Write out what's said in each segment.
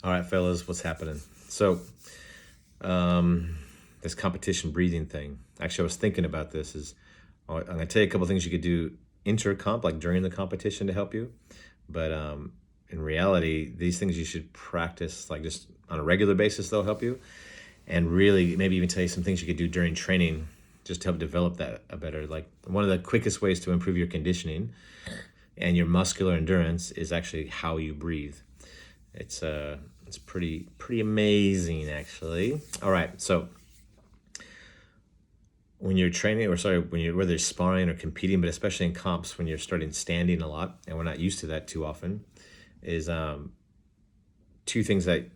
All right, fellas, what's happening? So, this competition breathing thing. Actually, I was thinking about this. I'm gonna tell you a couple things you could do inter-comp, like during the competition, to help you. But in reality, these things you should practice, like just on a regular basis. They'll help you, and really maybe even tell you some things you could do during training, just to help develop that a better. Like one of the quickest ways to improve your conditioning and your muscular endurance is actually how you breathe. It's pretty amazing actually. All right, so when you're training, or sorry, when you're whether it's sparring or competing, but especially in comps when you're starting standing a lot, and we're not used to that too often, is two things that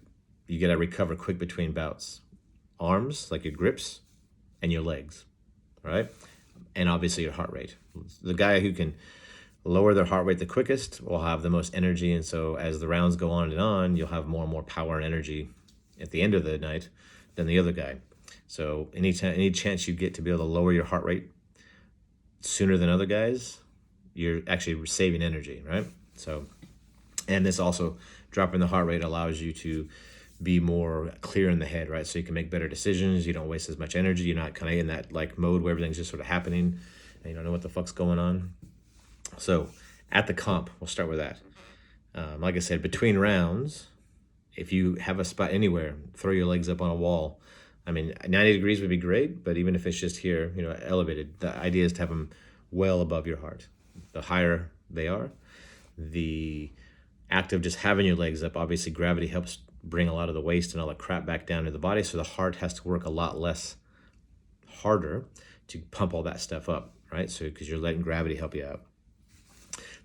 you got to recover quick between bouts: arms, like your grips, and your legs, right? And obviously your heart rate. The guy who can lower their heart rate the quickest will have the most energy, and so as the rounds go on and on, you'll have more and more power and energy at the end of the night than the other guy. So any chance you get to be able to lower your heart rate sooner than other guys, you're actually saving energy, right? So, and this also, dropping the heart rate allows you to be more clear in the head, right? So you can make better decisions. You don't waste as much energy. You're not kind of in that like mode where everything's just sort of happening and you don't know what the fuck's going on. So at the comp, we'll start with that. Like I said, between rounds, if you have a spot anywhere, throw your legs up on a wall. I mean, 90 degrees would be great, but even if it's just here, elevated, the idea is to have them well above your heart. The higher they are, the act of just having your legs up, obviously gravity helps bring a lot of the waste and all the crap back down to the body, so the heart has to work a lot less harder to pump all that stuff up, right? So because you're letting gravity help you out.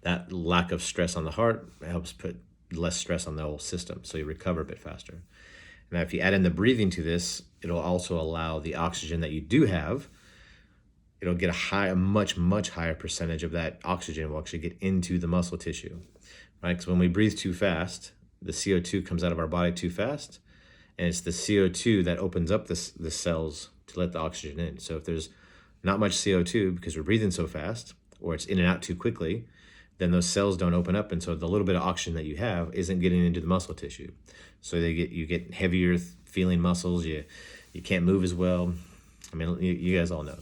That lack of stress on the heart helps put less stress on the whole system, so you recover a bit faster. Now, if you add in the breathing to this, it'll also allow the oxygen that you do have, it'll get a much higher percentage of that oxygen will actually get into the muscle tissue, right? Because when we breathe too fast, the CO2 comes out of our body too fast, and it's the CO2 that opens up the cells to let the oxygen in. So if there's not much CO2 because we're breathing so fast, or it's in and out too quickly, then those cells don't open up, and so the little bit of oxygen that you have isn't getting into the muscle tissue. So you get heavier feeling muscles. You can't move as well. I mean, you guys all know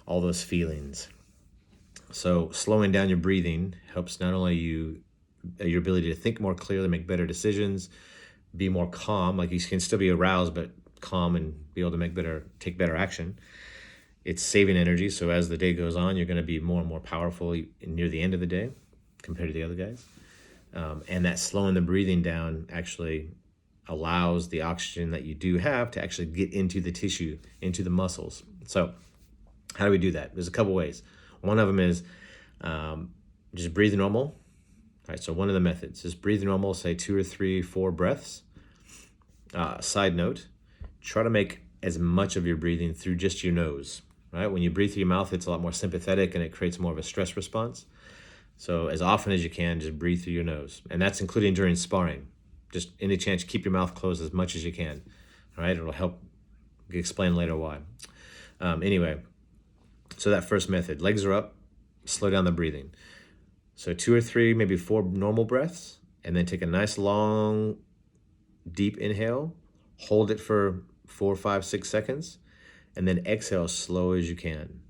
all those feelings. So slowing down your breathing helps not only your ability to think more clearly, make better decisions, be more calm. Like you can still be aroused, but calm and be able to take better action. It's saving energy, so as the day goes on, you're going to be more and more powerful near the end of the day compared to the other guys. And that slowing the breathing down actually allows the oxygen that you do have to actually get into the tissue, into the muscles. So how do we do that? There's a couple ways. One of them is just breathe normal. All right, so one of the methods is breathe normal, say 2 or 3, 4 breaths. Side note, try to make as much of your breathing through just your nose. Right? When you breathe through your mouth, it's a lot more sympathetic and it creates more of a stress response. So as often as you can, just breathe through your nose. And that's including during sparring. Just any chance, keep your mouth closed as much as you can. All right, it'll help explain later why. Anyway, so that first method, legs are up, slow down the breathing. So 2 or 3, maybe 4 normal breaths, and then take a nice long, deep inhale, hold it for 4, 5, 6 seconds, and then exhale as slow as you can,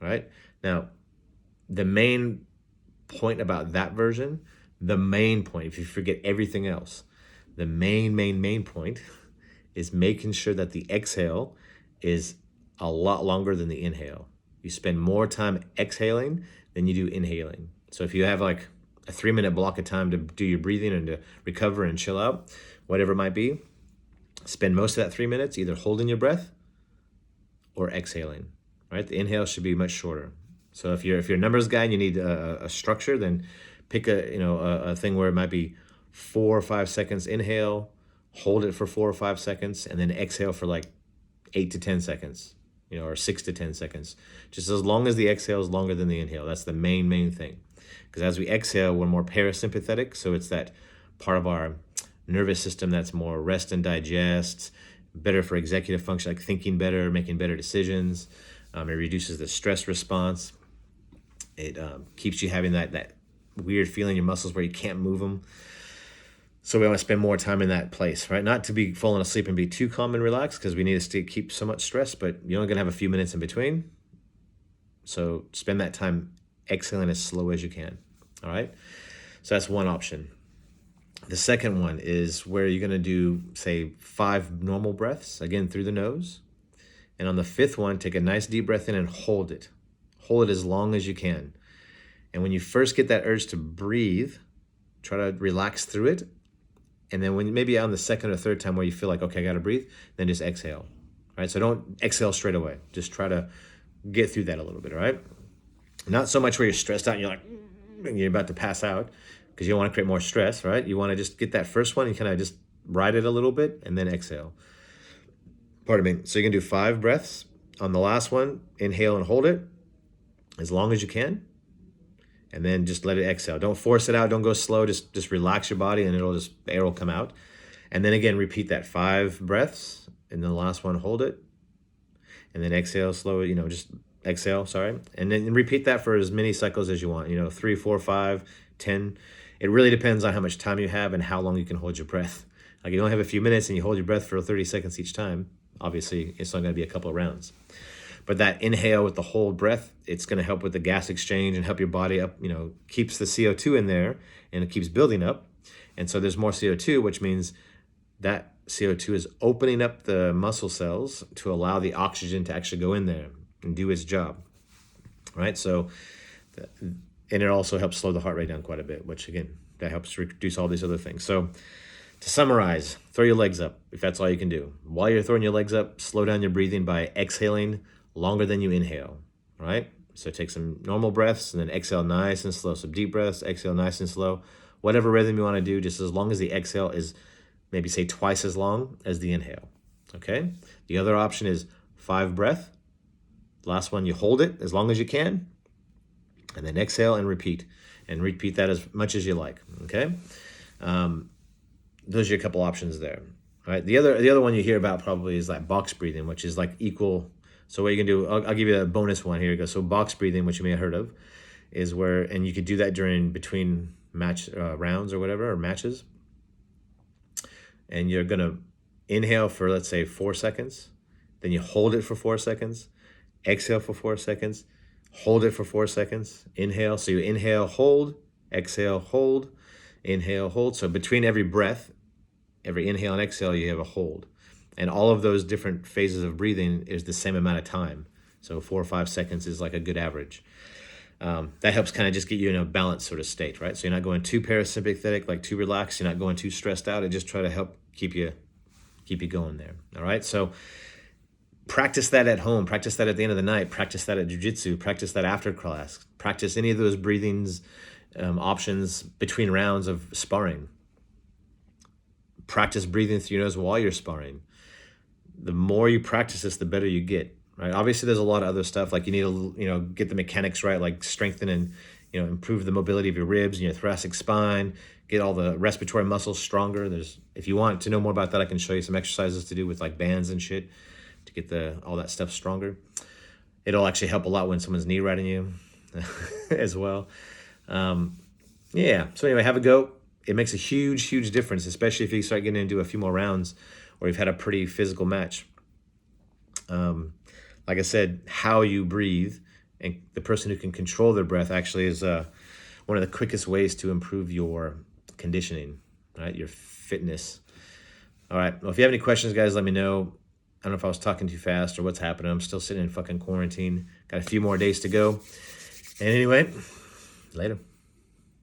right? Now, the main point about that version, if you forget everything else, the main point is making sure that the exhale is a lot longer than the inhale. You spend more time exhaling than you do inhaling. So if you have like a 3-minute block of time to do your breathing and to recover and chill out, whatever it might be, spend most of that 3 minutes either holding your breath or exhaling, right? The inhale should be much shorter. So if you're a numbers guy and you need a structure, then pick a thing where it might be 4 or 5 seconds inhale, hold it for 4 or 5 seconds, and then exhale for like 8 to 10 seconds, or 6 to 10 seconds. Just as long as the exhale is longer than the inhale. That's the main thing. Because as we exhale, we're more parasympathetic, so it's that part of our nervous system that's more rest and digest, better for executive function, like thinking better, making better decisions. It reduces the stress response. It keeps you having that weird feeling in your muscles where you can't move them. So we want to spend more time in that place, right? Not to be falling asleep and be too calm and relaxed because we need to keep so much stress, but you're only going to have a few minutes in between. So spend that time exhaling as slow as you can, all right? So that's one option. The second one is where you're going to do, say, 5 normal breaths, again, through the nose. And on the 5th one, take a nice deep breath in and hold it. Hold it as long as you can. And when you first get that urge to breathe, try to relax through it. And then when maybe on the 2nd or 3rd time where you feel like, okay, I got to breathe, then just exhale, right? So don't exhale straight away. Just try to get through that a little bit, all right? Not so much where you're stressed out and you're like, you're about to pass out because you don't want to create more stress, right? You want to just get that first one and kind of just ride it a little bit and then exhale. Pardon me. So you can do 5 breaths. On the last one, inhale and hold it as long as you can. And then just let it exhale. Don't force it out. Don't go slow. Just relax your body and the air will come out. And then again, repeat that 5 breaths. And then the last one, hold it. And then exhale, slow, just exhale, sorry. And then repeat that for as many cycles as you want, 3, 4, 5, 10. It really depends on how much time you have and how long you can hold your breath. Like you only have a few minutes and you hold your breath for 30 seconds each time. Obviously, it's only going to be a couple of rounds. But that inhale with the hold breath, it's going to help with the gas exchange and help your body up, keeps the CO2 in there and it keeps building up. And so there's more CO2, which means that CO2 is opening up the muscle cells to allow the oxygen to actually go in there and do its job, right? So, and it also helps slow the heart rate down quite a bit, which again, that helps reduce all these other things. So to summarize, throw your legs up if that's all you can do. While you're throwing your legs up, slow down your breathing by exhaling longer than you inhale, right? So take some normal breaths and then exhale nice and slow. Some deep breaths, exhale nice and slow. Whatever rhythm you want to do, just as long as the exhale is maybe say twice as long as the inhale, okay? The other option is 5 breath. Last one, you hold it as long as you can, and then exhale and repeat that as much as you like, okay? Those are a couple options there, all right? The other one you hear about probably is like box breathing, which is like equal. So what you can do, I'll give you a bonus one. Here you go. So box breathing, which you may have heard of, is where, and you could do that between match rounds or whatever, or matches. And you're going to inhale for, let's say, 4 seconds. Then you hold it for 4 seconds. Exhale for 4 seconds. Hold it for 4 seconds. Inhale. So you inhale, hold, exhale, hold, inhale, hold. So between every breath, every inhale and exhale, you have a hold. And all of those different phases of breathing is the same amount of time. So 4 or 5 seconds is like a good average. That helps kind of just get you in a balanced sort of state, right? So you're not going too parasympathetic, like too relaxed. You're not going too stressed out. It just try to help keep you going there. All right. So practice that at home. Practice that at the end of the night. Practice that at jiu-jitsu. Practice that after class. Practice any of those breathings options between rounds of sparring. Practice breathing through your nose while you're sparring. The more you practice this, the better you get. Right. Obviously, there's a lot of other stuff like you need to, get the mechanics right, like strengthen and, improve the mobility of your ribs and your thoracic spine, get all the respiratory muscles stronger. If you want to know more about that, I can show you some exercises to do with like bands and shit to get all that stuff stronger. It'll actually help a lot when someone's knee riding you as well. Yeah. So anyway, have a go. It makes a huge, huge difference, especially if you start getting into a few more rounds or you've had a pretty physical match. Like I said, how you breathe and the person who can control their breath actually is one of the quickest ways to improve your conditioning, right? Your fitness. All right. Well, if you have any questions, guys, let me know. I don't know if I was talking too fast or what's happening. I'm still sitting in fucking quarantine. Got a few more days to go. And anyway, later.